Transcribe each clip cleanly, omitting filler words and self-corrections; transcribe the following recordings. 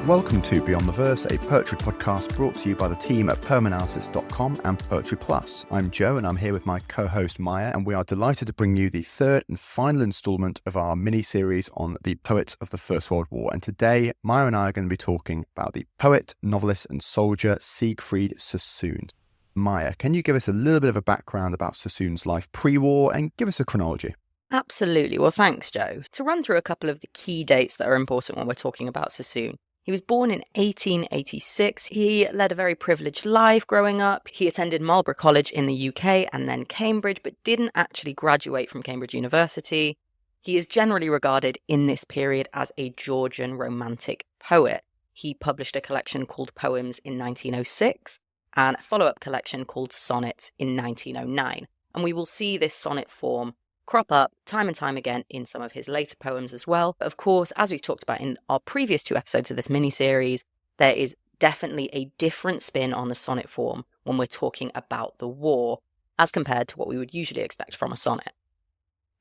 Welcome to Beyond the Verse, a poetry podcast brought to you by the team at permanalysis.com and Poetry Plus. I'm Joe and I'm here with my co-host Maiya, and we are delighted to bring you the third and final instalment of our mini-series on the poets of the First World War. And today, Maiya and I are going to be talking about the poet, novelist and soldier Siegfried Sassoon. Maiya, can you give us a little bit of a background about Sassoon's life pre-war and give us a chronology? Absolutely. Well, thanks, Joe. To run through a couple of the key dates that are important when we're talking about Sassoon. He was born in 1886. He led a very privileged life growing up. He attended Marlborough College in the UK and then Cambridge, but didn't actually graduate from Cambridge University. He is generally regarded in this period as a Georgian romantic poet. He published a collection called Poems in 1906 and a follow-up collection called Sonnets in 1909. And we will see this sonnet form crop up time and time again in some of his later poems as well. But of course, as we've talked about in our previous two episodes of this mini-series, there is definitely a different spin on the sonnet form when we're talking about the war, as compared to what we would usually expect from a sonnet.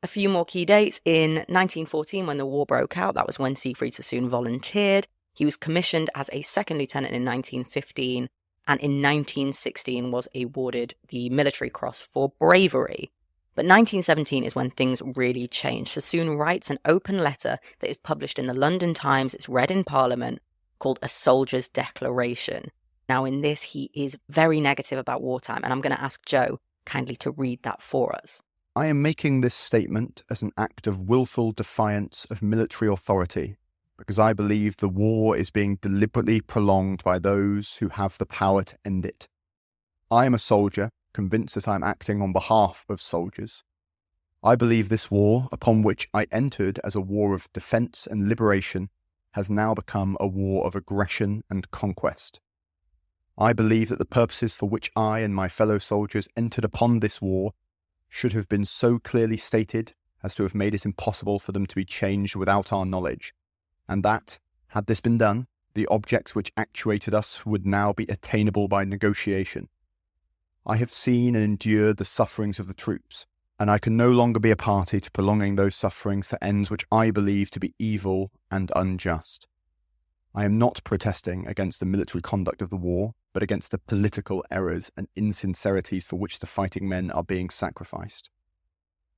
A few more key dates. In 1914, when the war broke out, that was when Siegfried Sassoon volunteered. He was commissioned as a second lieutenant in 1915, and in 1916 was awarded the Military Cross for bravery. But 1917 is when things really change. Sassoon writes an open letter that is published in the London Times. It's read in Parliament, called A Soldier's Declaration. Now, in this, he is very negative about wartime, and I'm going to ask Joe kindly to read that for us. I am making this statement as an act of willful defiance of military authority, because I believe the war is being deliberately prolonged by those who have the power to end it. I am a soldier, convinced that I am acting on behalf of soldiers. I believe this war, upon which I entered as a war of defence and liberation, has now become a war of aggression and conquest. I believe that the purposes for which I and my fellow soldiers entered upon this war should have been so clearly stated as to have made it impossible for them to be changed without our knowledge, and that, had this been done, the objects which actuated us would now be attainable by negotiation. I have seen and endured the sufferings of the troops, and I can no longer be a party to prolonging those sufferings for ends which I believe to be evil and unjust. I am not protesting against the military conduct of the war, but against the political errors and insincerities for which the fighting men are being sacrificed.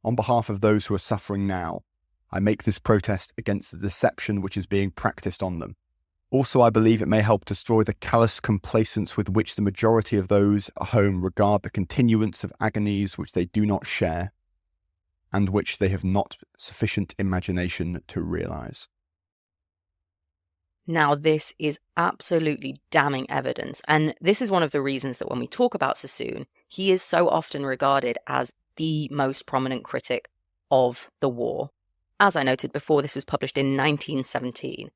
On behalf of those who are suffering now, I make this protest against the deception which is being practiced on them. Also, I believe it may help destroy the callous complacence with which the majority of those at home regard the continuance of agonies which they do not share, and which they have not sufficient imagination to realise. Now, this is absolutely damning evidence, and this is one of the reasons that when we talk about Sassoon, he is so often regarded as the most prominent critic of the war. As I noted before, this was published in 1917.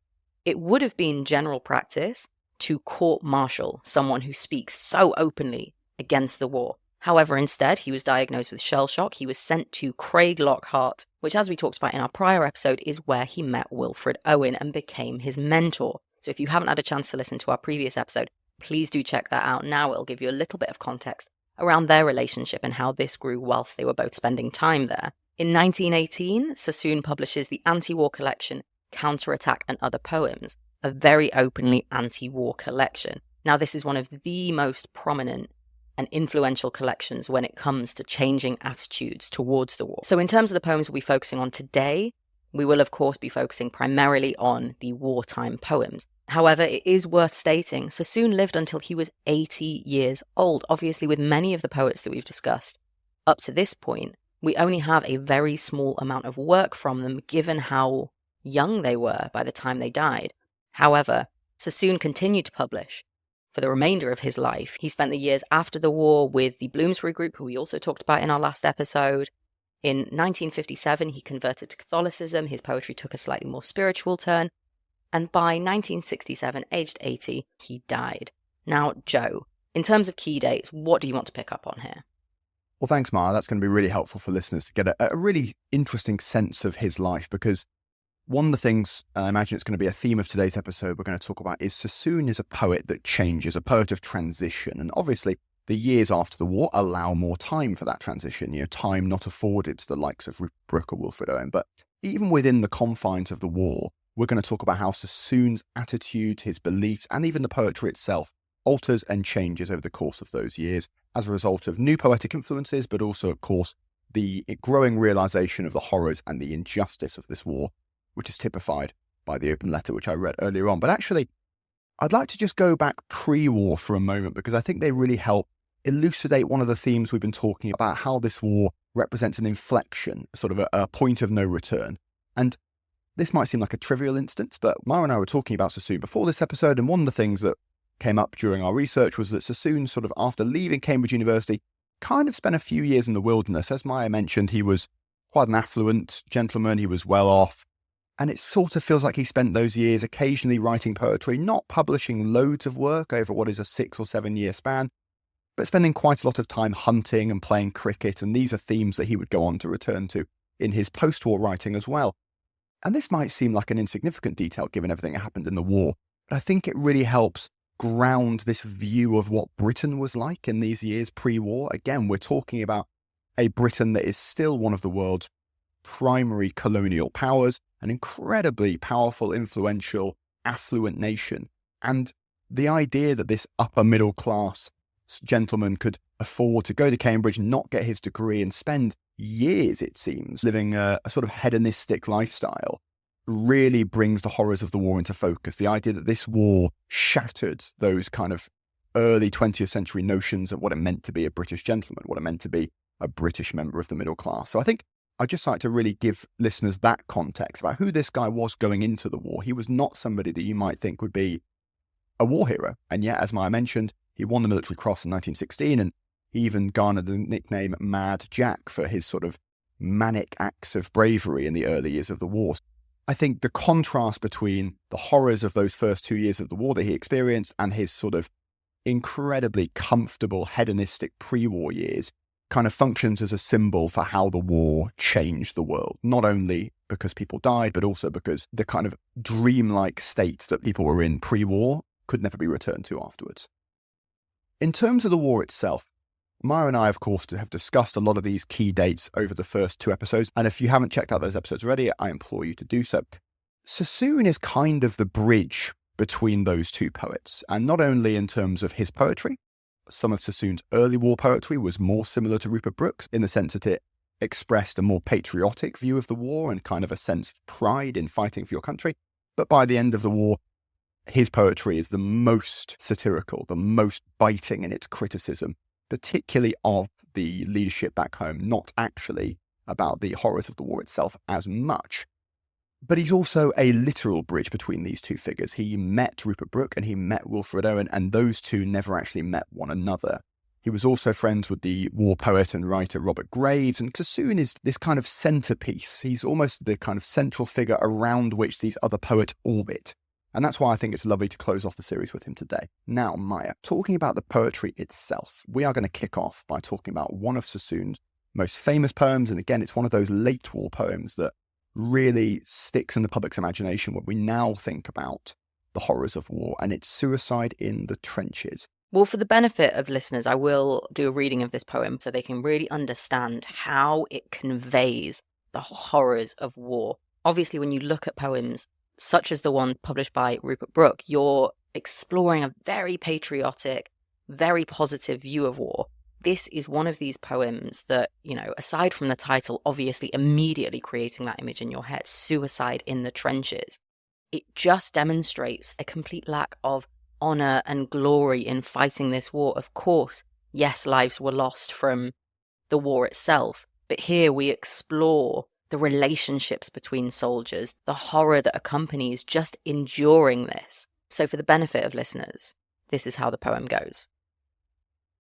It would have been general practice to court-martial someone who speaks so openly against the war. However, instead, he was diagnosed with shell shock. He was sent to Craig Lockhart, which, as we talked about in our prior episode, is where he met Wilfred Owen and became his mentor. So if you haven't had a chance to listen to our previous episode, please do check that out now. It'll give you a little bit of context around their relationship and how this grew whilst they were both spending time there. In 1918, Sassoon publishes the anti-war collection Counterattack and Other Poems, a very openly anti-war collection. Now, this is one of the most prominent and influential collections when it comes to changing attitudes towards the war. So in terms of the poems we'll be focusing on today, we will of course be focusing primarily on the wartime poems. However, it is worth stating, Sassoon lived until he was 80 years old. Obviously, with many of the poets that we've discussed up to this point, we only have a very small amount of work from them, given how young they were by the time they died. However, Sassoon continued to publish for the remainder of his life. He spent the years after the war with the Bloomsbury Group, who we also talked about in our last episode. In 1957, he converted to Catholicism. His poetry took a slightly more spiritual turn. And by 1967, aged 80, he died. Now, Joe, in terms of key dates, what do you want to pick up on here? Well, thanks, Maiya. That's going to be really helpful for listeners to get a really interesting sense of his life, because one of the things, I imagine it's going to be a theme of today's episode we're going to talk about, is Sassoon is a poet that changes, a poet of transition. And obviously, the years after the war allow more time for that transition, time not afforded to the likes of Rupert Brooke or Wilfred Owen. But even within the confines of the war, we're going to talk about how Sassoon's attitude, his beliefs, and even the poetry itself alters and changes over the course of those years as a result of new poetic influences, but also, of course, the growing realization of the horrors and the injustice of this war, which is typified by the open letter, which I read earlier on. But actually, I'd like to just go back pre-war for a moment, because I think they really help elucidate one of the themes we've been talking about, how this war represents an inflection, sort of a point of no return. And this might seem like a trivial instance, but Maiya and I were talking about Sassoon before this episode, and one of the things that came up during our research was that Sassoon, sort of after leaving Cambridge University, kind of spent a few years in the wilderness. As Maiya mentioned, he was quite an affluent gentleman, he was well off, and it sort of feels like he spent those years occasionally writing poetry, not publishing loads of work over what is a 6 or 7 year span, but spending quite a lot of time hunting and playing cricket, and these are themes that he would go on to return to in his post-war writing as well. And this might seem like an insignificant detail given everything that happened in the war, but I think it really helps ground this view of what Britain was like in these years pre-war. Again, we're talking about a Britain that is still one of the world's primary colonial powers, an incredibly powerful, influential, affluent nation. And the idea that this upper middle class gentleman could afford to go to Cambridge, not get his degree, and spend years, it seems, living a sort of hedonistic lifestyle really brings the horrors of the war into focus. The idea that this war shattered those kind of early 20th century notions of what it meant to be a British gentleman, what it meant to be a British member of the middle class. So I think I'd just like to really give listeners that context about who this guy was going into the war. He was not somebody that you might think would be a war hero. And yet, as Maiya mentioned, he won the Military Cross in 1916, and he even garnered the nickname Mad Jack for his sort of manic acts of bravery in the early years of the war. I think the contrast between the horrors of those first 2 years of the war that he experienced and his sort of incredibly comfortable, hedonistic pre-war years kind of functions as a symbol for how the war changed the world, not only because people died, but also because the kind of dreamlike states that people were in pre-war could never be returned to afterwards. In terms of the war itself, Maiya and I, of course, have discussed a lot of these key dates over the first 2 episodes, and if you haven't checked out those episodes already, I implore you to do so. Sassoon is kind of the bridge between those two poets, and not only in terms of his poetry. Some of Sassoon's early war poetry was more similar to Rupert Brooke's in the sense that it expressed a more patriotic view of the war and kind of a sense of pride in fighting for your country. But by the end of the war, his poetry is the most satirical, the most biting in its criticism, particularly of the leadership back home, not actually about the horrors of the war itself as much. But he's also a literal bridge between these two figures. He met Rupert Brooke and he met Wilfred Owen, and those two never actually met one another. He was also friends with the war poet and writer Robert Graves, and Sassoon is this kind of centerpiece. He's almost the kind of central figure around which these other poets orbit. And that's why I think it's lovely to close off the series with him today. Now, Maiya, talking about the poetry itself, we are going to kick off by talking about one of Sassoon's most famous poems. And again, it's one of those late war poems that really sticks in the public's imagination when we now think about the horrors of war, and it's Suicide in the Trenches. Well, for the benefit of listeners, I will do a reading of this poem so they can really understand how it conveys the horrors of war. Obviously, when you look at poems such as the one published by Rupert Brooke, you're exploring a very patriotic, very positive view of war. This is one of these poems that, aside from the title, obviously immediately creating that image in your head, Suicide in the Trenches, it just demonstrates a complete lack of honor and glory in fighting this war. Of course, yes, lives were lost from the war itself, but here we explore the relationships between soldiers, the horror that accompanies just enduring this. So for the benefit of listeners, this is how the poem goes.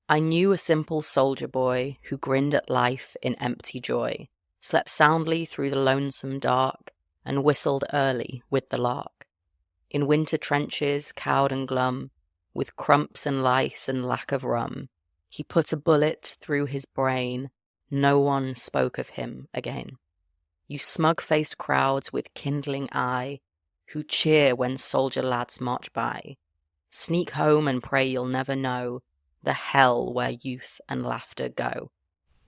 I knew a simple soldier boy who grinned at life in empty joy, slept soundly through the lonesome dark, and whistled early with the lark. In winter trenches, cowed and glum, with crumps and lice and lack of rum, he put a bullet through his brain. No one spoke of him again. You smug-faced crowds with kindling eye, who cheer when soldier lads march by, sneak home and pray you'll never know the hell where youth and laughter go.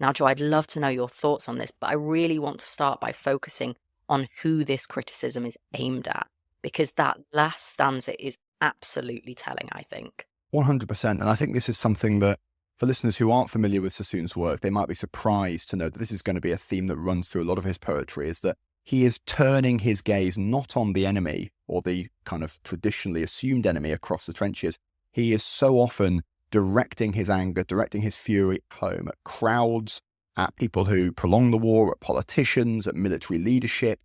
Now, Joe, I'd love to know your thoughts on this, but I really want to start by focusing on who this criticism is aimed at. because that last stanza is absolutely telling, I think. 100%. And I think this is something that, for listeners who aren't familiar with Sassoon's work, they might be surprised to know that this is going to be a theme that runs through a lot of his poetry, is that he is turning his gaze not on the enemy or the kind of traditionally assumed enemy across the trenches. He is so often directing his anger, directing his fury home at crowds, at people who prolong the war, at politicians, at military leadership.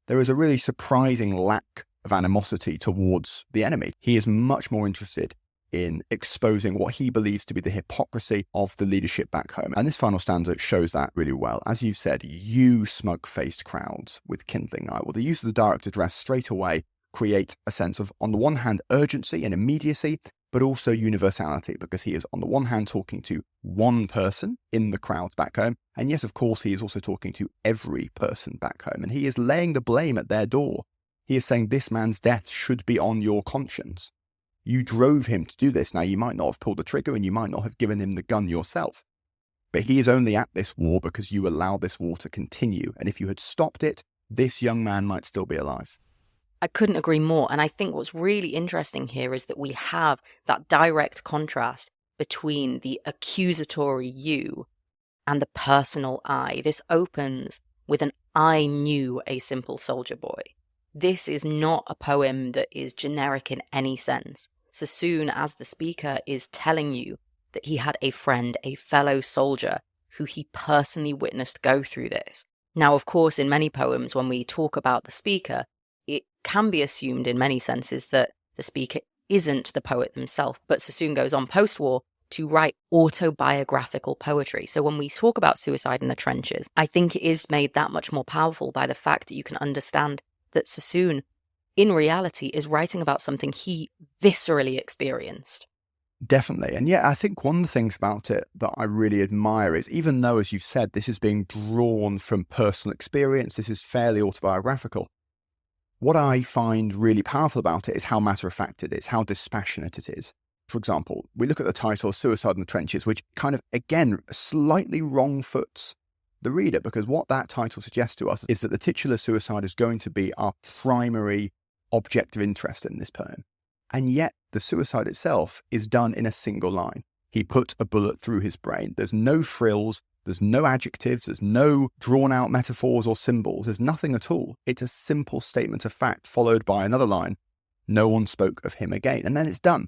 There is a really surprising lack of animosity towards the enemy. He is much more interested in exposing what he believes to be the hypocrisy of the leadership back home. And this final stanza shows that really well. As you said, you smug-faced crowds with kindling eye. Well, the use of the direct address straight away creates a sense of, on the one hand, urgency and immediacy, but also universality, because he is, on the one hand, talking to one person in the crowds back home. And yes, of course, he is also talking to every person back home. And he is laying the blame at their door. He is saying this man's death should be on your conscience. You drove him to do this. Now, you might not have pulled the trigger and you might not have given him the gun yourself. But he is only at this war because you allowed this war to continue. And if you had stopped it, this young man might still be alive. I couldn't agree more. And I think what's really interesting here is that we have that direct contrast between the accusatory you and the personal I. This opens with an I knew a simple soldier boy. This is not a poem that is generic in any sense. Sassoon, as the speaker, is telling you that he had a friend, a fellow soldier, who he personally witnessed go through this. Now, of course, in many poems, when we talk about the speaker, it can be assumed in many senses that the speaker isn't the poet themselves, but Sassoon goes on post-war to write autobiographical poetry. So when we talk about suicide in the trenches, I think it is made that much more powerful by the fact that you can understand that Sassoon, in reality, is writing about something he viscerally experienced. Definitely. And yeah, I think one of the things about it that I really admire is, even though, as you've said, this is being drawn from personal experience, this is fairly autobiographical, what I find really powerful about it is how matter-of-fact it is, how dispassionate it is. For example, we look at the title Suicide in the Trenches, which kind of, again, slightly wrong foots the reader, because what that title suggests to us is that the titular suicide is going to be our primary object of interest in this poem. And yet the suicide itself is done in a single line. He put a bullet through his brain. There's no frills, there's no adjectives, there's no drawn out metaphors or symbols, there's nothing at all. It's a simple statement of fact followed by another line. No one spoke of him again. And then it's done.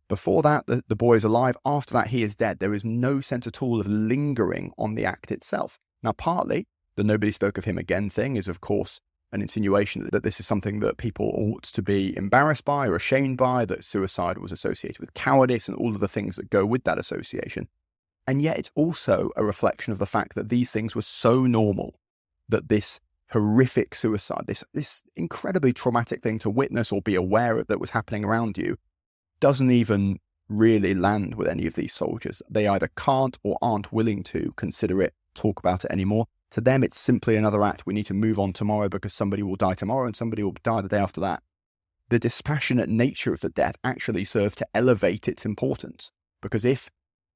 Before that, the boy is alive. After that, he is dead. There is no sense at all of lingering on the act itself. Now, partly, the nobody spoke of him again thing is, of course, an insinuation that this is something that people ought to be embarrassed by or ashamed by, that suicide was associated with cowardice and all of the things that go with that association. And yet it's also a reflection of the fact that these things were so normal that this horrific suicide, this incredibly traumatic thing to witness or be aware of that was happening around you, doesn't even really land with any of these soldiers. They either can't or aren't willing to consider it, talk about it anymore. To them, it's simply another act. We need to move on tomorrow because somebody will die tomorrow and somebody will die the day after that. The dispassionate nature of the death actually serves to elevate its importance, because if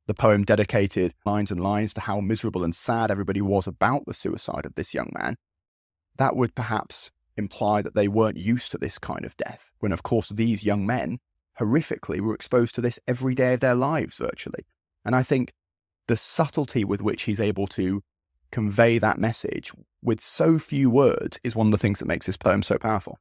the poem dedicated lines and lines to how miserable and sad everybody was about the suicide of this young man, that would perhaps imply that they weren't used to this kind of death, when of course these young men horrifically were exposed to this every day of their lives virtually. And I think the subtlety with which he's able to convey that message with so few words is one of the things that makes this poem so powerful.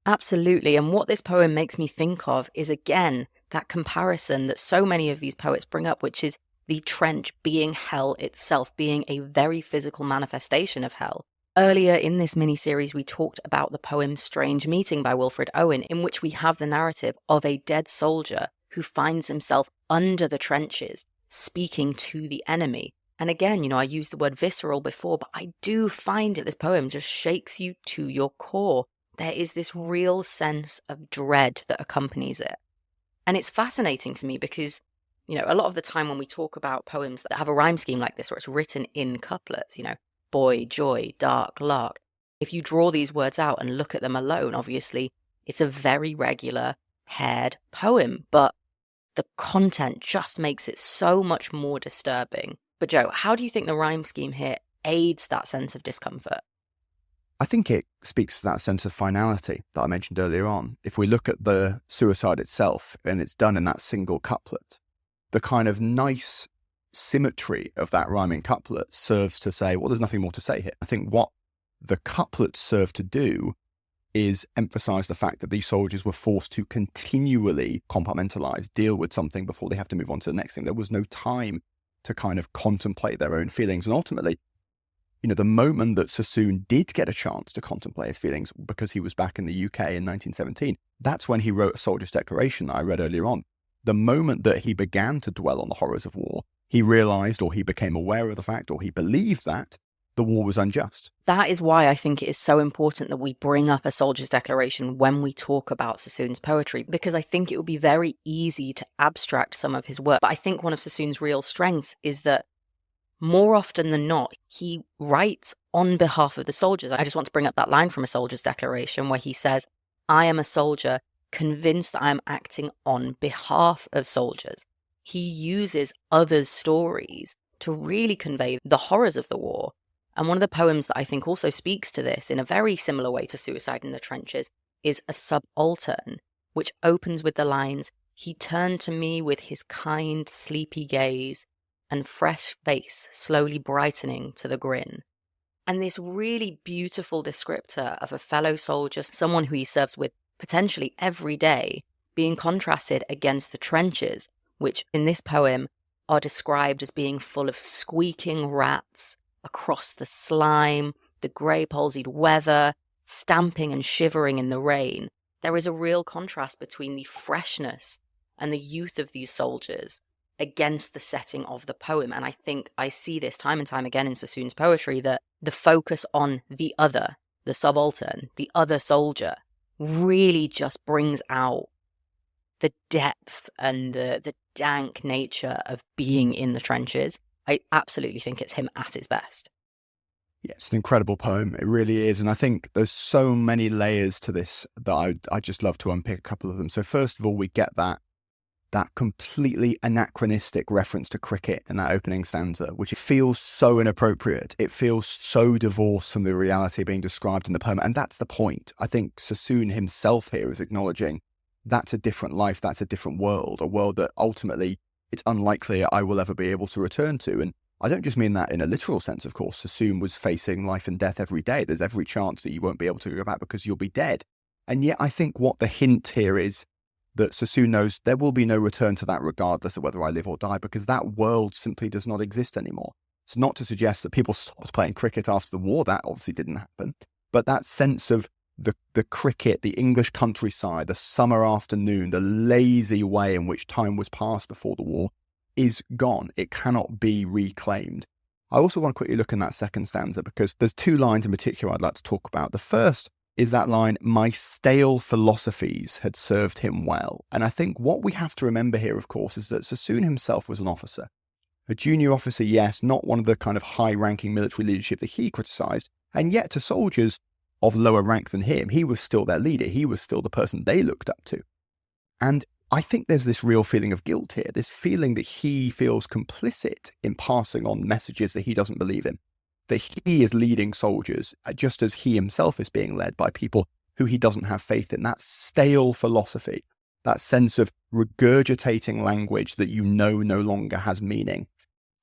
Absolutely. And what this poem makes me think of is, again, that comparison that so many of these poets bring up, which is the trench being hell itself, being a very physical manifestation of hell. Earlier in this mini-series, we talked about the poem Strange Meeting by Wilfred Owen, in which we have the narrative of a dead soldier who finds himself under the trenches, speaking to the enemy. And again, I used the word visceral before, but I do find it, this poem just shakes you to your core. There is this real sense of dread that accompanies it. And it's fascinating to me because, a lot of the time when we talk about poems that have a rhyme scheme like this, where it's written in couplets, boy, joy, dark, lark. If you draw these words out and look at them alone, obviously, it's a very regular paired poem, but the content just makes it so much more disturbing. But Joe, how do you think the rhyme scheme here aids that sense of discomfort? I think it speaks to that sense of finality that I mentioned earlier on. If we look at the suicide itself, and it's done in that single couplet, the kind of nice symmetry of that rhyming couplet serves to say, well, there's nothing more to say here. I think what the couplets serve to do is emphasize the fact that these soldiers were forced to continually compartmentalize, deal with something before they have to move on to the next thing. There was no time to kind of contemplate their own feelings. And ultimately, the moment that Sassoon did get a chance to contemplate his feelings because he was back in the UK in 1917, that's when he wrote A Soldier's Declaration that I read earlier on. The moment that he began to dwell on the horrors of war, he realized, or he became aware of the fact, or he believed that the war was unjust. That is why I think it is so important that we bring up A Soldier's Declaration when we talk about Sassoon's poetry, because I think it would be very easy to abstract some of his work. But I think one of Sassoon's real strengths is that more often than not, he writes on behalf of the soldiers. I just want to bring up that line from A Soldier's Declaration where he says, I am a soldier convinced that I am acting on behalf of soldiers. He uses others' stories to really convey the horrors of the war. And one of the poems that I think also speaks to this in a very similar way to Suicide in the Trenches is A Subaltern, which opens with the lines, he turned to me with his kind, sleepy gaze, and fresh face slowly brightening to the grin. And this really beautiful descriptor of a fellow soldier, someone who he serves with potentially every day, being contrasted against the trenches, which in this poem are described as being full of squeaking rats across the slime, the grey palsied weather, stamping and shivering in the rain. There is a real contrast between the freshness and the youth of these soldiers against the setting of the poem. And I think I see this time and time again in Sassoon's poetry, that the focus on the other, the subaltern, the other soldier, really just brings out the depth and the dank nature of being in the trenches. I absolutely think it's him at his best. Yeah, it's an incredible poem. It really is. And I think there's so many layers to this that I just love to unpick a couple of them. So first of all, we get that completely anachronistic reference to cricket in that opening stanza, which feels so inappropriate. It feels so divorced from the reality being described in the poem. And that's the point. I think Sassoon himself here is acknowledging that's a different life, that's a different world, a world that ultimately it's unlikely I will ever be able to return to. And I don't just mean that in a literal sense, of course. Sassoon was facing life and death every day. There's every chance that you won't be able to go back because you'll be dead. And yet I think what the hint here is that Sassoon knows there will be no return to that regardless of whether I live or die, because that world simply does not exist anymore. It's not to suggest that people stopped playing cricket after the war. That obviously didn't happen. But that sense of the cricket, the English countryside, the summer afternoon, the lazy way in which time was passed before the war is gone. It cannot be reclaimed. I also want to quickly look in that second stanza because there's two lines in particular I'd like to talk about. The first is that line, my stale philosophies had served him well. And I think what we have to remember here, of course, is that Sassoon himself was an officer. A junior officer, yes, not one of the kind of high-ranking military leadership that he criticised, and yet to soldiers of lower rank than him, he was still their leader. He was still the person they looked up to. And I think there's this real feeling of guilt here, this feeling that he feels complicit in passing on messages that he doesn't believe in, that he is leading soldiers just as he himself is being led by people who he doesn't have faith in. That stale philosophy, that sense of regurgitating language that you know no longer has meaning.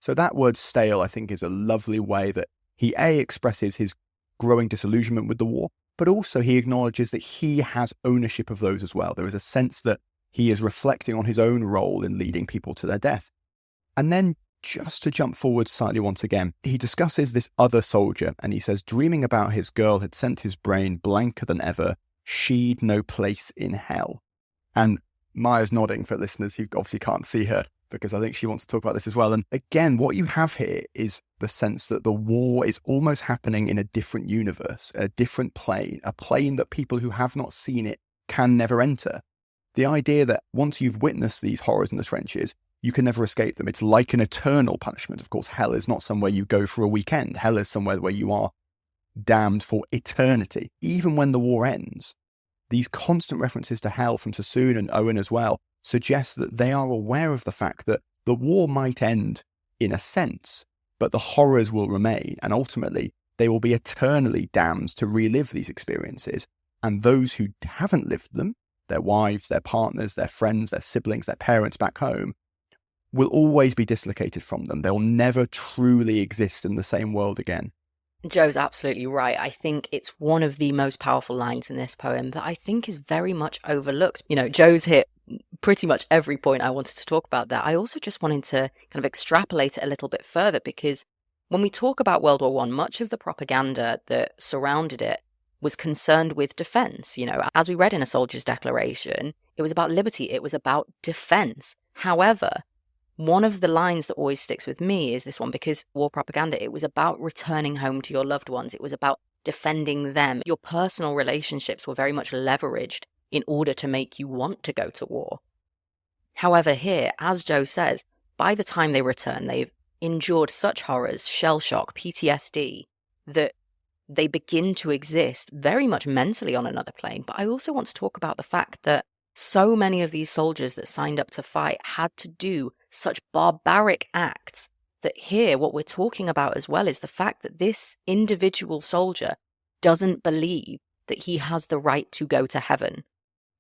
So that word stale, I think, is a lovely way that he expresses his growing disillusionment with the war, but also he acknowledges that he has ownership of those as well. There is a sense that he is reflecting on his own role in leading people to their death. And then just to jump forward slightly once again, he discusses this other soldier and he says, dreaming about his girl had sent his brain blanker than ever, she'd no place in hell. And Maiya's nodding for listeners who obviously can't see her because I think she wants to talk about this as well. And again, what you have here is the sense that the war is almost happening in a different universe, a different plane, a plane that people who have not seen it can never enter. The idea that once you've witnessed these horrors in the trenches, you can never escape them. It's like an eternal punishment. Of course, hell is not somewhere you go for a weekend. Hell is somewhere where you are damned for eternity. Even when the war ends, these constant references to hell from Sassoon and Owen as well suggest that they are aware of the fact that the war might end in a sense, but the horrors will remain. And ultimately, they will be eternally damned to relive these experiences. And those who haven't lived them, their wives, their partners, their friends, their siblings, their parents back home, will always be dislocated from them. They'll never truly exist in the same world again. Joe's absolutely right. I think it's one of the most powerful lines in this poem that I think is very much overlooked. Joe's hit pretty much every point I wanted to talk about there. I also just wanted to kind of extrapolate it a little bit further, because when we talk about World War I, much of the propaganda that surrounded it was concerned with defense. As we read in A Soldier's Declaration, it was about liberty. It was about defense. However, one of the lines that always sticks with me is this one, because war propaganda, it was about returning home to your loved ones. It was about defending them. Your personal relationships were very much leveraged in order to make you want to go to war. However, here, as Joe says, by the time they return, they've endured such horrors, shell shock, PTSD, that they begin to exist very much mentally on another plane. But I also want to talk about the fact that so many of these soldiers that signed up to fight had to do such barbaric acts that here what we're talking about as well is the fact that this individual soldier doesn't believe that he has the right to go to heaven.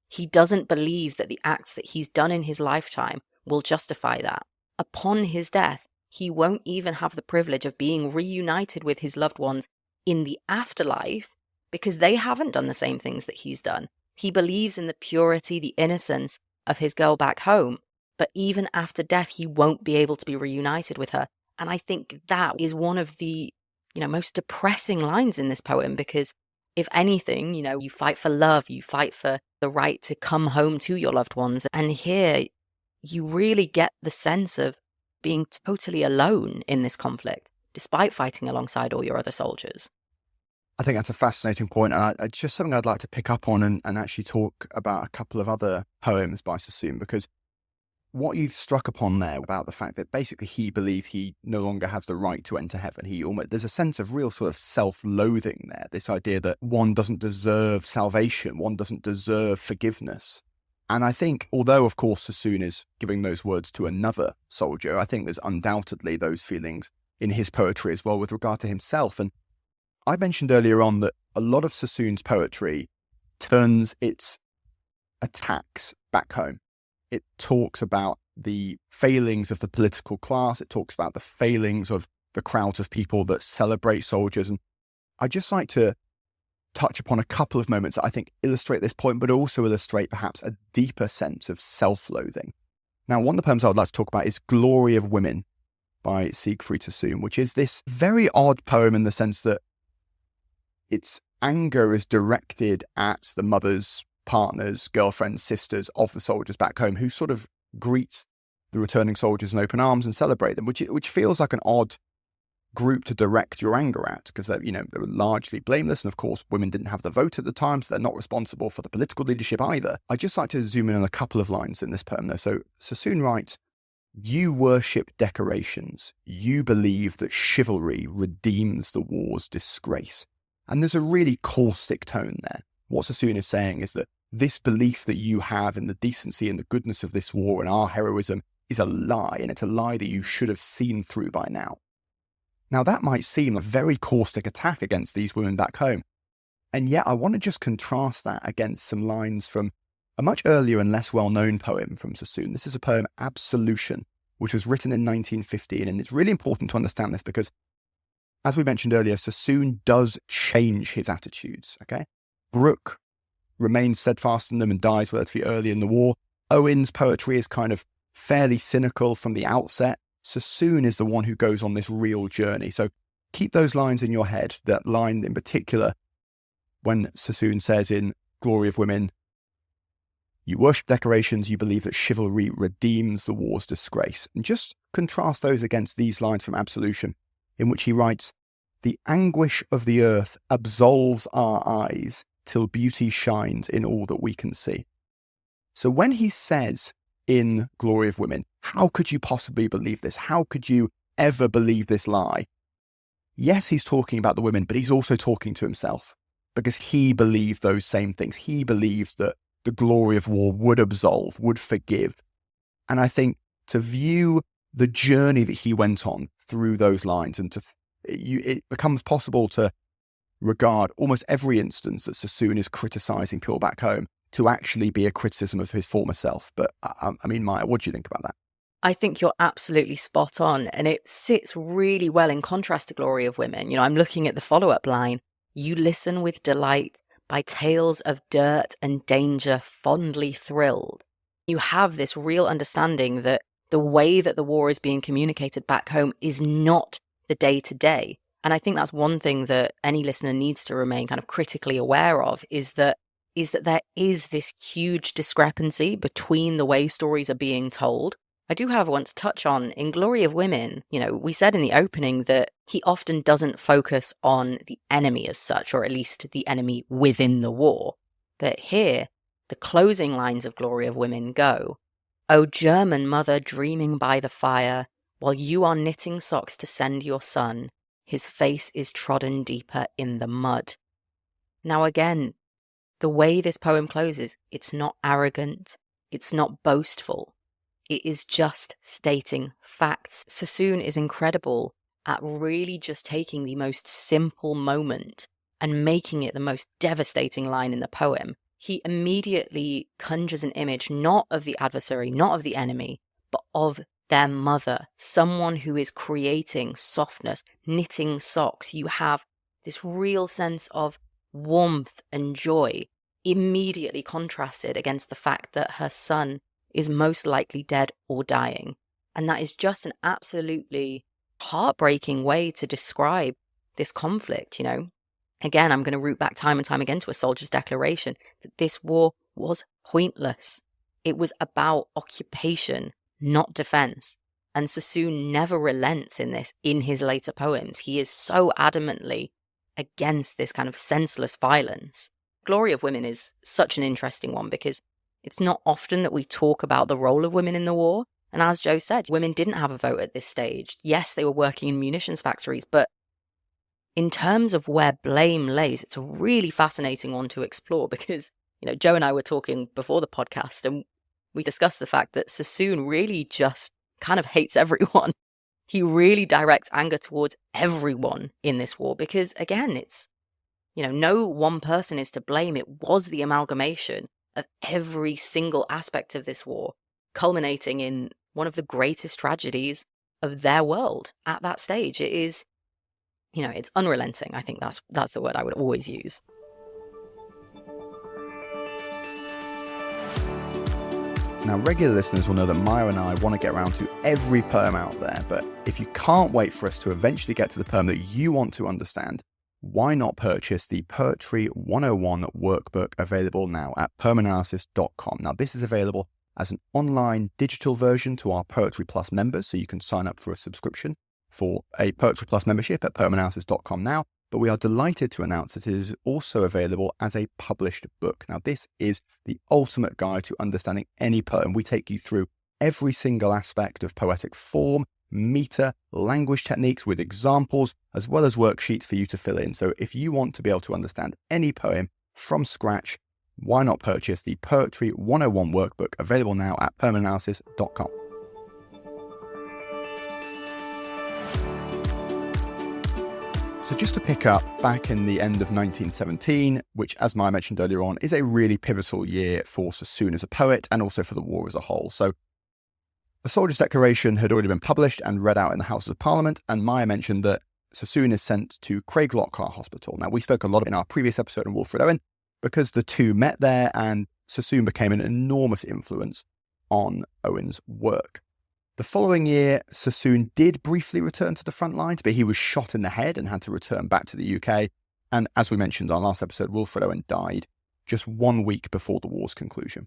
He doesn't believe that the acts that he's done in his lifetime will justify that. Upon his death, he won't even have the privilege of being reunited with his loved ones in the afterlife because they haven't done the same things that he's done. He believes in the purity, the innocence of his girl back home, but even after death, he won't be able to be reunited with her. And I think that is one of the, most depressing lines in this poem, because if anything, you fight for love, you fight for the right to come home to your loved ones. And here you really get the sense of being totally alone in this conflict, despite fighting alongside all your other soldiers. I think that's a fascinating point, and it's just something I'd like to pick up on and actually talk about a couple of other poems by Sassoon, because what you've struck upon there about the fact that basically he believes he no longer has the right to enter heaven. There's a sense of real sort of self-loathing there, this idea that one doesn't deserve salvation, one doesn't deserve forgiveness. And I think, although of course Sassoon is giving those words to another soldier, I think there's undoubtedly those feelings in his poetry as well with regard to himself. And I mentioned earlier on that a lot of Sassoon's poetry turns its attacks back home. It talks about the failings of the political class. It talks about the failings of the crowds of people that celebrate soldiers. And I'd just like to touch upon a couple of moments that I think illustrate this point, but also illustrate perhaps a deeper sense of self-loathing. Now, one of the poems I would like to talk about is Glory of Women by Siegfried Sassoon, which is this very odd poem in the sense that its anger is directed at the mothers, partners, girlfriends, sisters of the soldiers back home, who sort of greets the returning soldiers in open arms and celebrate them, which feels like an odd group to direct your anger at, because they were largely blameless, and of course women didn't have the vote at the time, so they're not responsible for the political leadership either. I'd just like to zoom in on a couple of lines in this poem though. So Sassoon writes, "You worship decorations, you believe that chivalry redeems the war's disgrace." And there's a really caustic tone there. What Sassoon is saying is that this belief that you have in the decency and the goodness of this war and our heroism is a lie, and it's a lie that you should have seen through by now. Now, that might seem a very caustic attack against these women back home, and yet I want to just contrast that against some lines from a much earlier and less well-known poem from Sassoon. This is a poem, Absolution, which was written in 1915, and it's really important to understand this because, as we mentioned earlier, Sassoon does change his attitudes, okay? Brooke remains steadfast in them and dies relatively early in the war. Owen's poetry is kind of fairly cynical from the outset. Sassoon is the one who goes on this real journey. So keep those lines in your head, that line in particular, when Sassoon says in Glory of Women, "You worship decorations, you believe that chivalry redeems the war's disgrace." And just contrast those against these lines from Absolution, in which he writes, "The anguish of the earth absolves our eyes till beauty shines in all that we can see." So when he says in Glory of Women, how could you possibly believe this? How could you ever believe this lie? Yes, he's talking about the women, but he's also talking to himself, because he believed those same things. He believed that the glory of war would absolve, would forgive. And I think to view the journey that he went on through those lines and to it becomes possible to regard almost every instance that Sassoon is criticising people back home to actually be a criticism of his former self. But I mean, Maiya, what do you think about that? I think you're absolutely spot on, and it sits really well in contrast to Glory of Women. I'm looking at the follow-up line. You listen with delight by tales of dirt and danger fondly thrilled. You have this real understanding that the way that the war is being communicated back home is not the day-to-day. And I think that's one thing that any listener needs to remain kind of critically aware of, is that there is this huge discrepancy between the way stories are being told. I do, however, want to touch on, in Glory of Women, we said in the opening that he often doesn't focus on the enemy as such, or at least the enemy within the war. But here, the closing lines of Glory of Women go, "O German mother dreaming by the fire, while you are knitting socks to send your son, his face is trodden deeper in the mud." Now again, the way this poem closes, it's not arrogant, it's not boastful. It is just stating facts. Sassoon is incredible at really just taking the most simple moment and making it the most devastating line in the poem. He immediately conjures an image not of the adversary, not of the enemy, but of their mother, someone who is creating softness, knitting socks. You have this real sense of warmth and joy immediately contrasted against the fact that her son is most likely dead or dying. And that is just an absolutely heartbreaking way to describe this conflict, Again, I'm going to root back time and time again to A Soldier's Declaration, that this war was pointless. It was about occupation, not defense. And Sassoon never relents in this in his later poems. He is so adamantly against this kind of senseless violence. Glory of Women is such an interesting one because it's not often that we talk about the role of women in the war. And as Joe said, women didn't have a vote at this stage. Yes, they were working in munitions factories, but in terms of where blame lays, it's a really fascinating one to explore because, Joe and I were talking before the podcast and we discussed the fact that Sassoon really just kind of hates everyone. He really directs anger towards everyone in this war because, again, it's, no one person is to blame. It was the amalgamation of every single aspect of this war, culminating in one of the greatest tragedies of their world at that stage. It is, it's unrelenting. I think that's the word I would always use. Now, regular listeners will know that Maiya and I want to get around to every poem out there, but if you can't wait for us to eventually get to the poem that you want to understand, why not purchase the Poetry 101 workbook available now at poemanalysis.com. Now, this is available as an online digital version to our Poetry Plus members, so you can sign up for a subscription for a Poetry Plus membership at poemanalysis.com now, but we are delighted to announce that it is also available as a published book. Now, this is the ultimate guide to understanding any poem. We take you through every single aspect of poetic form, meter, language techniques with examples, as well as worksheets for you to fill in. So if you want to be able to understand any poem from scratch, why not purchase the Poetry 101 workbook available now at poemanalysis.com. So just to pick up, back in the end of 1917, which, as Maiya mentioned earlier on, is a really pivotal year for Sassoon as a poet and also for the war as a whole. So the Soldier's Declaration had already been published and read out in the Houses of Parliament, and Maiya mentioned that Sassoon is sent to Craiglockhart Hospital. Now, we spoke a lot in our previous episode on Wilfred Owen because the two met there and Sassoon became an enormous influence on Owen's work. The following year, Sassoon did briefly return to the front lines, but he was shot in the head and had to return back to the UK. And as we mentioned on our last episode, Wilfred Owen died just 1 week before the war's conclusion.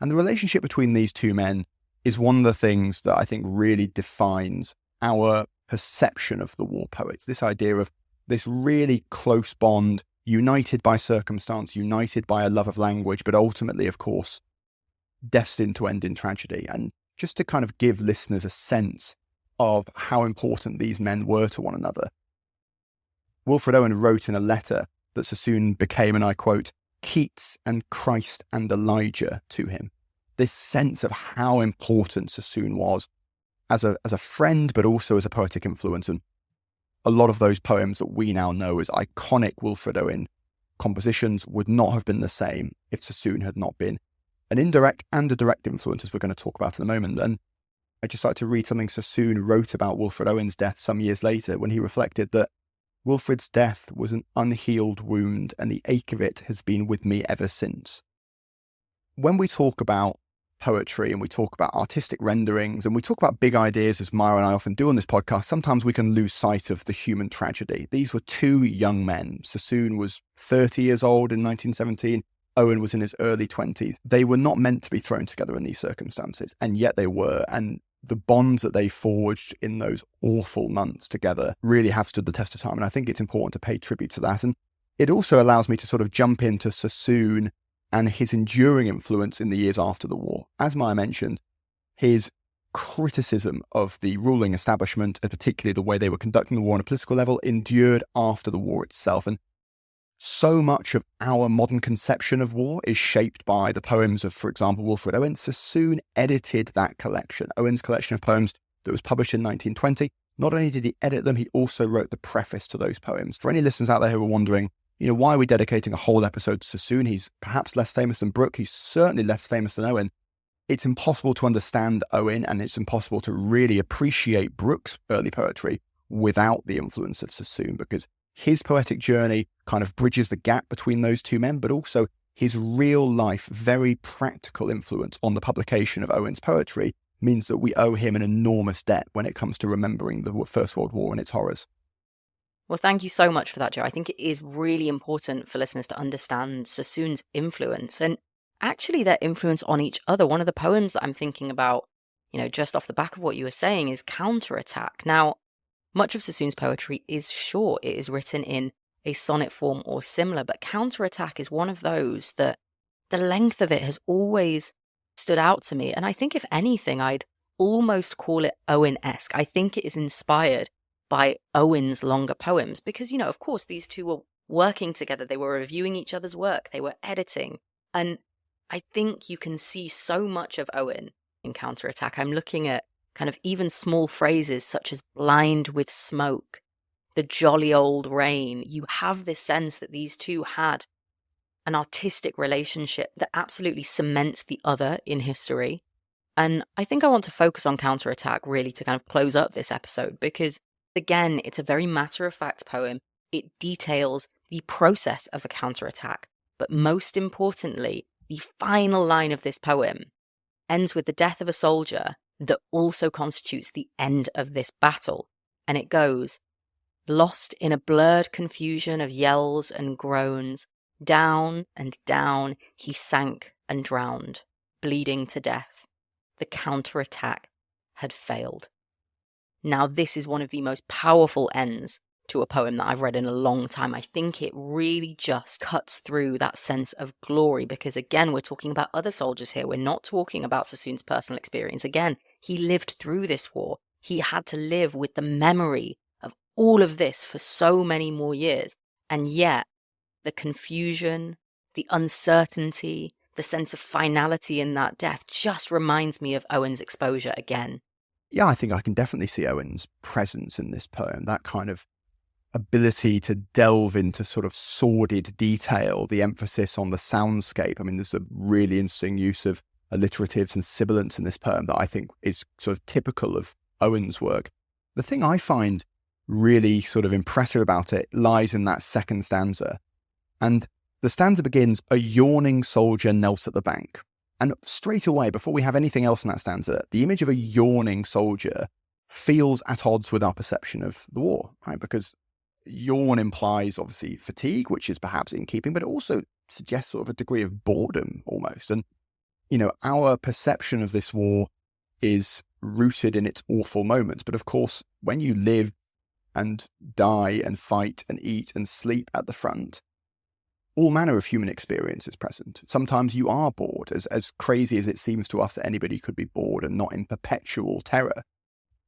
And the relationship between these two men is one of the things that I think really defines our perception of the war poets. This idea of this really close bond, united by circumstance, united by a love of language, but ultimately, of course, destined to end in tragedy. And just to kind of give listeners a sense of how important these men were to one another, Wilfred Owen wrote in a letter that Sassoon became, and I quote, Keats and Christ and Elijah to him. This sense of how important Sassoon was as a friend, but also as a poetic influence. And a lot of those poems that we now know as iconic Wilfred Owen compositions would not have been the same if Sassoon had not been an indirect and a direct influence, as we're going to talk about in a moment. And I'd just like to read something Sassoon wrote about Wilfred Owen's death some years later, when he reflected that Wilfred's death was an unhealed wound and the ache of it has been with me ever since. When we talk about poetry and we talk about artistic renderings and we talk about big ideas, as Maiya and I often do on this podcast, sometimes we can lose sight of the human tragedy. These were two young men. Sassoon was 30 years old in 1917. Owen was in his early 20s. They were not meant to be thrown together in these circumstances, and yet they were. And the bonds that they forged in those awful months together really have stood the test of time. And I think it's important to pay tribute to that. And it also allows me to sort of jump into Sassoon and his enduring influence in the years after the war. As Maiya mentioned, his criticism of the ruling establishment, and particularly the way they were conducting the war on a political level, endured after the war itself. And so much of our modern conception of war is shaped by the poems of, for example, Wilfred Owen. Sassoon edited that collection, Owen's collection of poems that was published in 1920. Not only did he edit them, he also wrote the preface to those poems. For any listeners out there who are wondering, why are we dedicating a whole episode to Sassoon? He's perhaps less famous than Brooke. He's certainly less famous than Owen. It's impossible to understand Owen, and it's impossible to really appreciate Brooke's early poetry without the influence of Sassoon, because his poetic journey kind of bridges the gap between those two men, but also his real life, very practical influence on the publication of Owen's poetry means that we owe him an enormous debt when it comes to remembering the First World War and its horrors. Well, thank you so much for that, Joe. I think it is really important for listeners to understand Sassoon's influence and actually their influence on each other. One of the poems that I'm thinking about, just off the back of what you were saying, is Counterattack. Now, much of Sassoon's poetry is short. It is written in a sonnet form or similar, but Counterattack is one of those that the length of it has always stood out to me. And I think if anything, I'd almost call it Owen-esque. I think it is inspired by Owen's longer poems because, of course, these two were working together. They were reviewing each other's work. They were editing. And I think you can see so much of Owen in Counterattack. I'm looking at kind of even small phrases such as blind with smoke, the jolly old rain. You have this sense that these two had an artistic relationship that absolutely cements the other in history. And I think I want to focus on Counterattack really to kind of close up this episode because, again, it's a very matter-of-fact poem. It details the process of a counterattack. But most importantly, the final line of this poem ends with the death of a soldier that also constitutes the end of this battle. And it goes, lost in a blurred confusion of yells and groans, down and down he sank and drowned, bleeding to death. The counterattack had failed. Now, this is one of the most powerful ends to a poem that I've read in a long time. I think it really just cuts through that sense of glory because, again, we're talking about other soldiers here. We're not talking about Sassoon's personal experience. Again, he lived through this war. He had to live with the memory of all of this for so many more years. And yet, the confusion, the uncertainty, the sense of finality in that death just reminds me of Owen's exposure again. Yeah, I think I can definitely see Owen's presence in this poem, that kind of ability to delve into sort of sordid detail, the emphasis on the soundscape. I mean, there's a really interesting use of alliteratives and sibilants in this poem that I think is sort of typical of Owen's work. The thing I find really sort of impressive about it lies in that second stanza. And the stanza begins, a yawning soldier knelt at the bank. And straight away, before we have anything else in that stanza, the image of a yawning soldier feels at odds with our perception of the war, right? Because yawn implies, obviously, fatigue, which is perhaps in keeping, but it also suggests sort of a degree of boredom almost. And, our perception of this war is rooted in its awful moments. But of course, when you live and die and fight and eat and sleep at the front, all manner of human experience is present. Sometimes you are bored, as crazy as it seems to us that anybody could be bored and not in perpetual terror.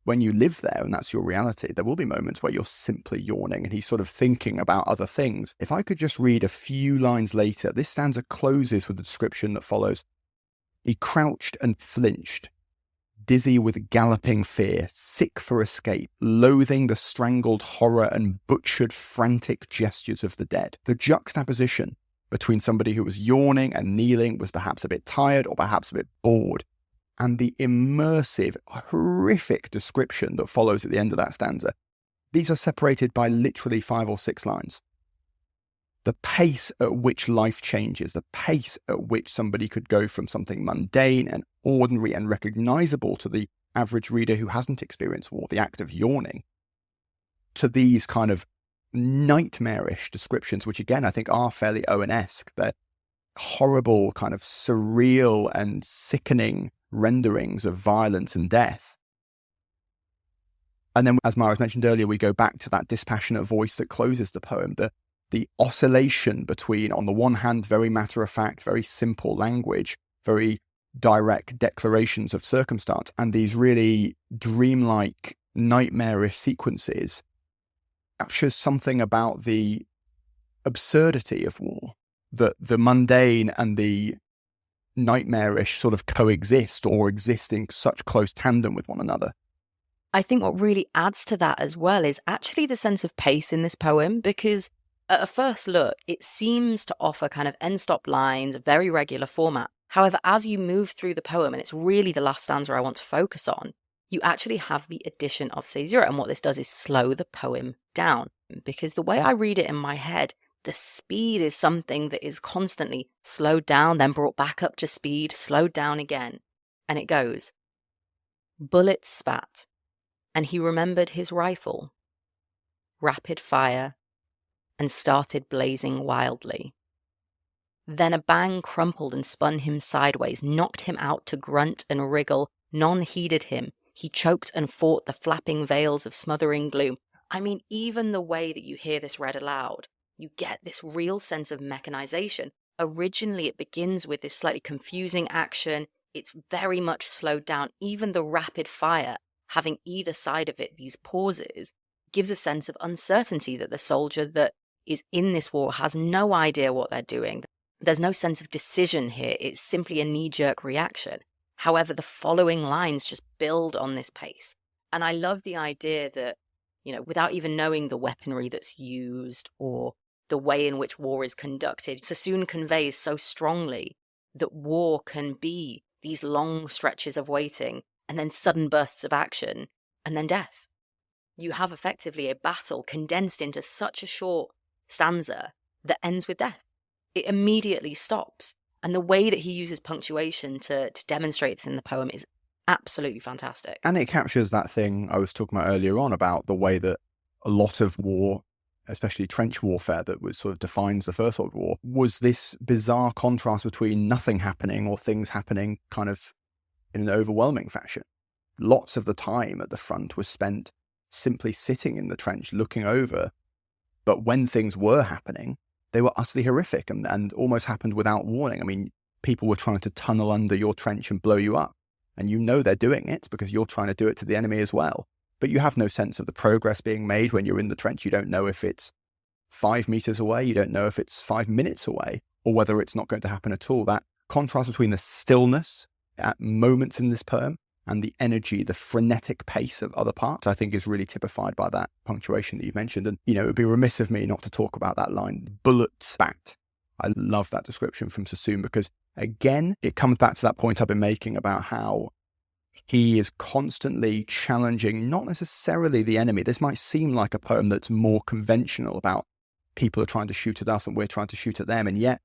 When you live there and that's your reality, there will be moments where you're simply yawning and he's sort of thinking about other things. If I could just read a few lines later, this stanza closes with the description that follows. He crouched and flinched, dizzy with galloping fear, sick for escape, loathing the strangled horror and butchered frantic gestures of the dead. The juxtaposition between somebody who was yawning and kneeling, was perhaps a bit tired or perhaps a bit bored, and the immersive, horrific description that follows at the end of that stanza, these are separated by literally 5 or 6 lines. The pace at which life changes, the pace at which somebody could go from something mundane and ordinary and recognizable to the average reader who hasn't experienced war, the act of yawning, to these kind of nightmarish descriptions, which again I think are fairly Owen-esque. They're horrible, kind of surreal and sickening renderings of violence and death. And then, as Maiya mentioned earlier, we go back to that dispassionate voice that closes the poem, the oscillation between, on the one hand, very matter-of-fact, very simple language, very direct declarations of circumstance, and these really dreamlike, nightmarish sequences, captures something about the absurdity of war, that the mundane and the nightmarish sort of coexist or exist in such close tandem with one another. I think what really adds to that as well is actually the sense of pace in this poem, because at a first look, it seems to offer kind of end-stop lines, a very regular format. However, as you move through the poem, and it's really the last stanza I want to focus on, you actually have the addition of caesura. And what this does is slow the poem down. Because the way I read it in my head, the speed is something that is constantly slowed down, then brought back up to speed, slowed down again. And it goes, bullets spat, and he remembered his rifle. Rapid fire, and started blazing wildly. Then a bang crumpled and spun him sideways, knocked him out to grunt and wriggle. None heeded him. He choked and fought the flapping veils of smothering gloom. I mean, even the way that you hear this read aloud, you get this real sense of mechanization. Originally, it begins with this slightly confusing action. It's very much slowed down. Even the rapid fire, having either side of it, these pauses, gives a sense of uncertainty that the soldier that is in this war has no idea what they're doing. There's no sense of decision here. It's simply a knee-jerk reaction. However, the following lines just build on this pace. And I love the idea that, without even knowing the weaponry that's used or the way in which war is conducted, Sassoon conveys so strongly that war can be these long stretches of waiting and then sudden bursts of action and then death. You have effectively a battle condensed into such a short stanza that ends with death. It immediately stops. And the way that he uses punctuation to demonstrate this in the poem is absolutely fantastic. And it captures that thing I was talking about earlier on about the way that a lot of war, especially trench warfare that was sort of defines the First World War, was this bizarre contrast between nothing happening or things happening kind of in an overwhelming fashion. Lots of the time at the front was spent simply sitting in the trench looking over. But when things were happening, they were utterly horrific and almost happened without warning. I mean, people were trying to tunnel under your trench and blow you up. And they're doing it because you're trying to do it to the enemy as well. But you have no sense of the progress being made when you're in the trench. You don't know if it's 5 meters away. You don't know if it's 5 minutes away or whether it's not going to happen at all. That contrast between the stillness at moments in this poem and the energy, the frenetic pace of other parts, I think is really typified by that punctuation that you've mentioned. And, it would be remiss of me not to talk about that line, bullet spat. I love that description from Sassoon because, again, it comes back to that point I've been making about how he is constantly challenging, not necessarily the enemy. This might seem like a poem that's more conventional about people are trying to shoot at us and we're trying to shoot at them. And yet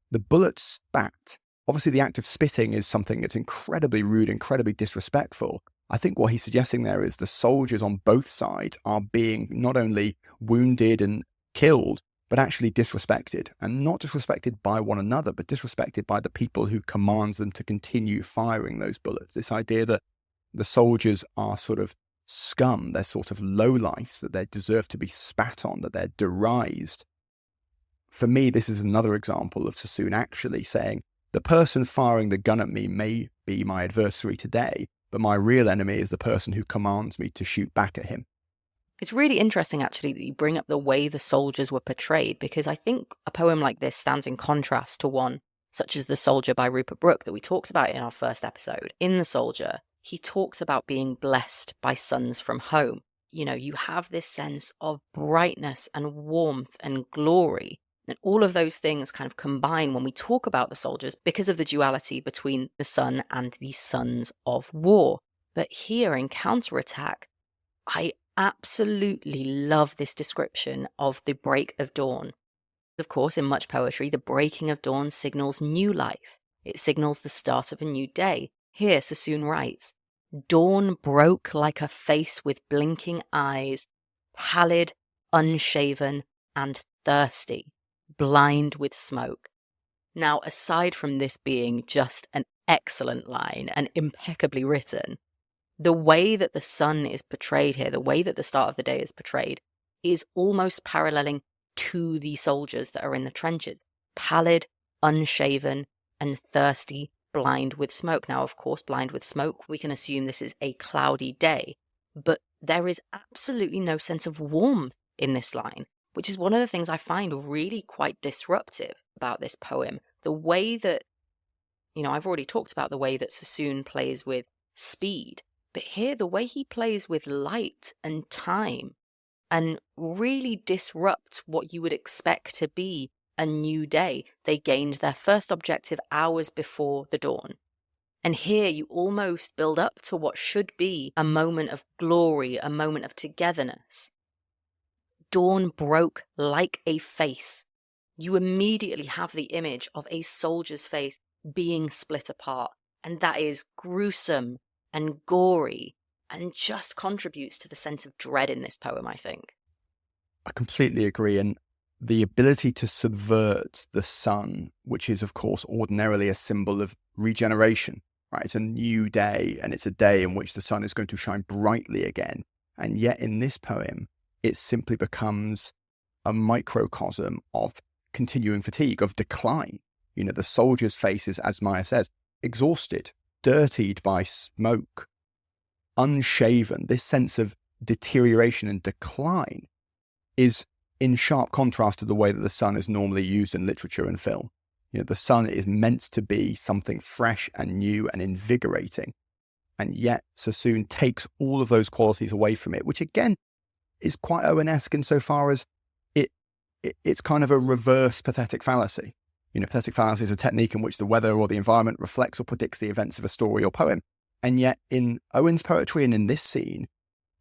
the bullet spat, obviously the act of spitting is something that's incredibly rude, incredibly disrespectful. I think what he's suggesting there is the soldiers on both sides are being not only wounded and killed, but actually disrespected, and not disrespected by one another, but disrespected by the people who commands them to continue firing those bullets. This idea that the soldiers are sort of scum, they're sort of lowlifes, that they deserve to be spat on, that they're derised. For me, this is another example of Sassoon actually saying, the person firing the gun at me may be my adversary today, but my real enemy is the person who commands me to shoot back at him. It's really interesting, actually, that you bring up the way the soldiers were portrayed, because I think a poem like this stands in contrast to one such as The Soldier by Rupert Brooke that we talked about in our first episode. In The Soldier, he talks about being blessed by sons from home. You have this sense of brightness and warmth and glory. And all of those things kind of combine when we talk about the soldiers because of the duality between the sun and the sons of war. But here in Counterattack, I absolutely love this description of the break of dawn. Of course, in much poetry, the breaking of dawn signals new life. It signals the start of a new day. Here, Sassoon writes, "Dawn broke like a face with blinking eyes, pallid, unshaven, and thirsty, blind with smoke." Now, aside from this being just an excellent line and impeccably written, the way that the sun is portrayed here, the way that the start of the day is portrayed, is almost paralleling to the soldiers that are in the trenches. Pallid, unshaven, and thirsty, blind with smoke. Now, of course, blind with smoke, we can assume this is a cloudy day, but there is absolutely no sense of warmth in this line, which is one of the things I find really quite disruptive about this poem. The way that, I've already talked about the way that Sassoon plays with speed, but here the way he plays with light and time and really disrupts what you would expect to be a new day. They gained their first objective hours before the dawn. And here you almost build up to what should be a moment of glory, a moment of togetherness. Dawn broke like a face. You immediately have the image of a soldier's face being split apart. And that is gruesome and gory and just contributes to the sense of dread in this poem, I think. I completely agree. And the ability to subvert the sun, which is, of course, ordinarily a symbol of regeneration, right? It's a new day, and it's a day in which the sun is going to shine brightly again. And yet in this poem, it simply becomes a microcosm of continuing fatigue, of decline. The soldier's faces, as Maiya says, exhausted, dirtied by smoke, unshaven. This sense of deterioration and decline is in sharp contrast to the way that the sun is normally used in literature and film. The sun is meant to be something fresh and new and invigorating. And yet Sassoon takes all of those qualities away from it, which again is quite Owen-esque insofar as it's kind of a reverse pathetic fallacy. Pathetic fallacy is a technique in which the weather or the environment reflects or predicts the events of a story or poem. And yet in Owen's poetry and in this scene,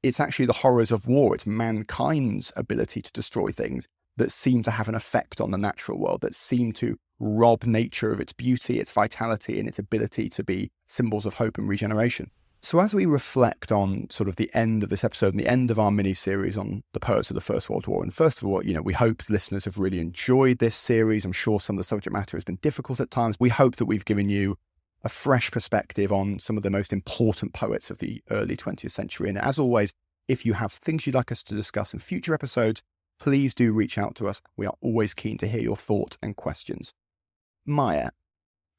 it's actually the horrors of war. It's mankind's ability to destroy things that seem to have an effect on the natural world, that seem to rob nature of its beauty, its vitality, and its ability to be symbols of hope and regeneration. So as we reflect on sort of the end of this episode and the end of our mini-series on the poets of the First World War, and first of all, we hope listeners have really enjoyed this series. I'm sure some of the subject matter has been difficult at times. We hope that we've given you a fresh perspective on some of the most important poets of the early 20th century. And as always, if you have things you'd like us to discuss in future episodes, please do reach out to us. We are always keen to hear your thoughts and questions. Maiya,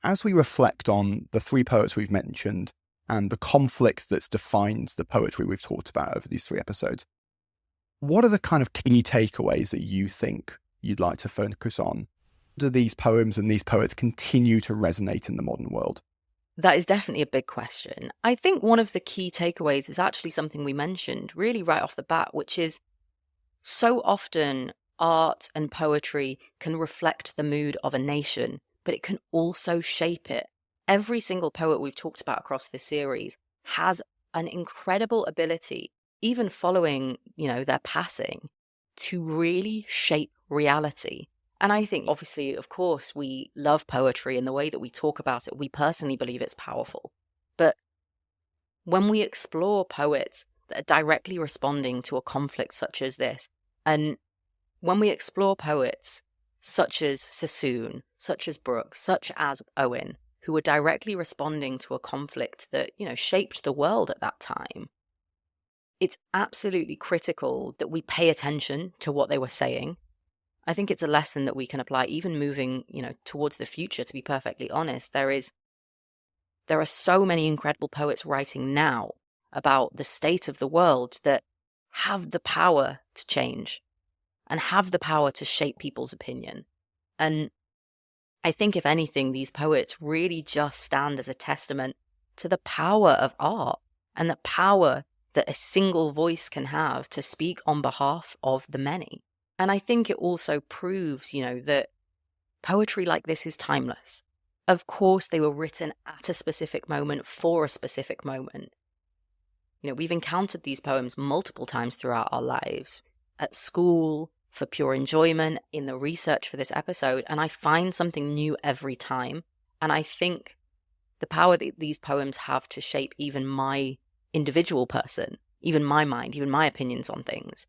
as we reflect on the three poets we've mentioned and the conflict that defines the poetry we've talked about over these three episodes, what are the kind of key takeaways that you think you'd like to focus on? Do these poems and these poets continue to resonate in the modern world? That is definitely a big question. I think one of the key takeaways is actually something we mentioned really right off the bat, which is so often art and poetry can reflect the mood of a nation, but it can also shape it. Every single poet we've talked about across this series has an incredible ability, even following, their passing, to really shape reality. And I think, obviously, of course, we love poetry and the way that we talk about it. We personally believe it's powerful. But when we explore poets that are directly responding to a conflict such as this, and when we explore poets such as Sassoon, such as Brooks, such as Owen, who were directly responding to a conflict that, shaped the world at that time, it's absolutely critical that we pay attention to what they were saying. I think it's a lesson that we can apply even moving, towards the future, to be perfectly honest. There are so many incredible poets writing now about the state of the world that have the power to change and have the power to shape people's opinion. And I think, if anything, these poets really just stand as a testament to the power of art and the power that a single voice can have to speak on behalf of the many. And I think it also proves, that poetry like this is timeless. Of course, they were written at a specific moment for a specific moment. We've encountered these poems multiple times throughout our lives, at school, for pure enjoyment, in the research for this episode, and I find something new every time. And I think the power that these poems have to shape even my individual person, even my mind, even my opinions on things,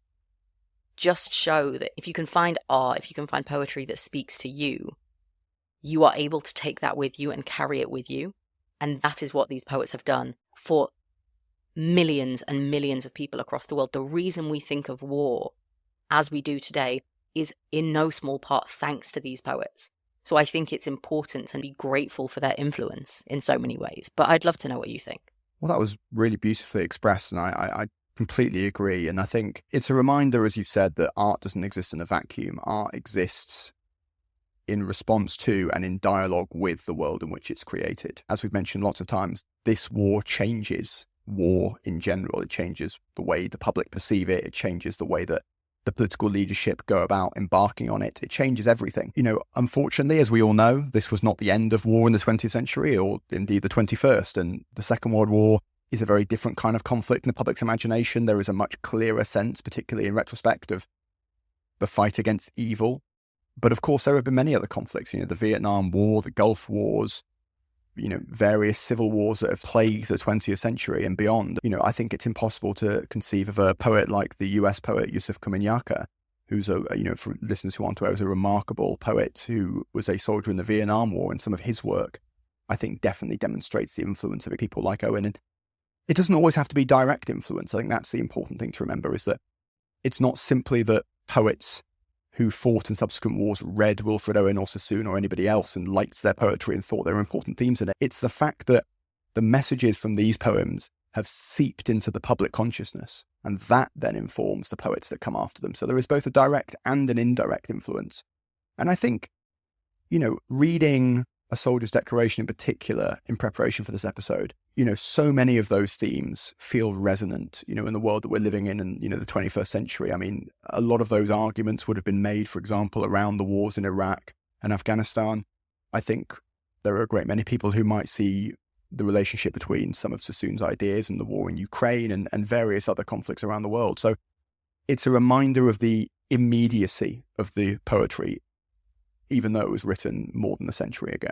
just show that if you can find art, if you can find poetry that speaks to you, you are able to take that with you and carry it with you. And that is what these poets have done for millions and millions of people across the world. The reason we think of war as we do today is in no small part thanks to these poets. So I think it's important to be grateful for their influence in so many ways. But I'd love to know what you think. Well, that was really beautifully expressed, and I completely agree. And I think it's a reminder, as you said, that art doesn't exist in a vacuum. Art exists in response to and in dialogue with the world in which it's created. As we've mentioned lots of times, this war changes war in general. It changes the way the public perceive it. It changes the way that the political leadership go about embarking on it. It changes everything. Unfortunately, as we all know, this was not the end of war in the 20th century, or indeed the 21st. And the Second World War is a very different kind of conflict in the public's imagination. There is a much clearer sense, particularly in retrospect, of the fight against evil. But of course, there have been many other conflicts, the Vietnam War, the Gulf Wars, various civil wars that have plagued the 20th century and beyond. I think it's impossible to conceive of a poet like the US poet Yusuf Komunyakaa, who's for listeners who aren't aware, was a remarkable poet who was a soldier in the Vietnam War, and some of his work, I think, definitely demonstrates the influence of people like Owen. And it doesn't always have to be direct influence. I think that's the important thing to remember, is that it's not simply that poets who fought in subsequent wars read Wilfred Owen or Sassoon or anybody else and liked their poetry and thought there were important themes in it. It's the fact that the messages from these poems have seeped into the public consciousness, and that then informs the poets that come after them. So there is both a direct and an indirect influence. And I think, reading A Soldier's Declaration in particular in preparation for this episode, so many of those themes feel resonant, in the world that we're living in and, the 21st century. I mean, a lot of those arguments would have been made, for example, around the wars in Iraq and Afghanistan. I think there are a great many people who might see the relationship between some of Sassoon's ideas and the war in Ukraine and various other conflicts around the world. So it's a reminder of the immediacy of the poetry, even though it was written more than a century ago.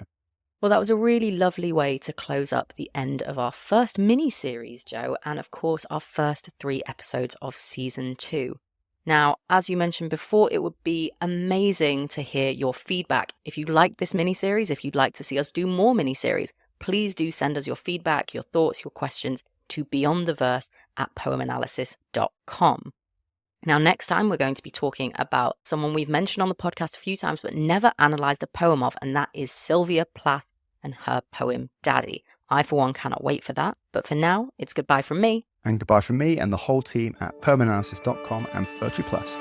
Well, that was a really lovely way to close up the end of our first mini-series, Joe, and of course our first 3 episodes of season 2. Now, as you mentioned before, it would be amazing to hear your feedback. If you like this mini-series, if you'd like to see us do more mini-series, please do send us your feedback, your thoughts, your questions to beyondtheverse@poemanalysis.com. Now, next time, we're going to be talking about someone we've mentioned on the podcast a few times, but never analysed a poem of, and that is Sylvia Plath and her poem, Daddy. I, for one, cannot wait for that. But for now, it's goodbye from me. And goodbye from me and the whole team at poemanalysis.com and Poetry Plus.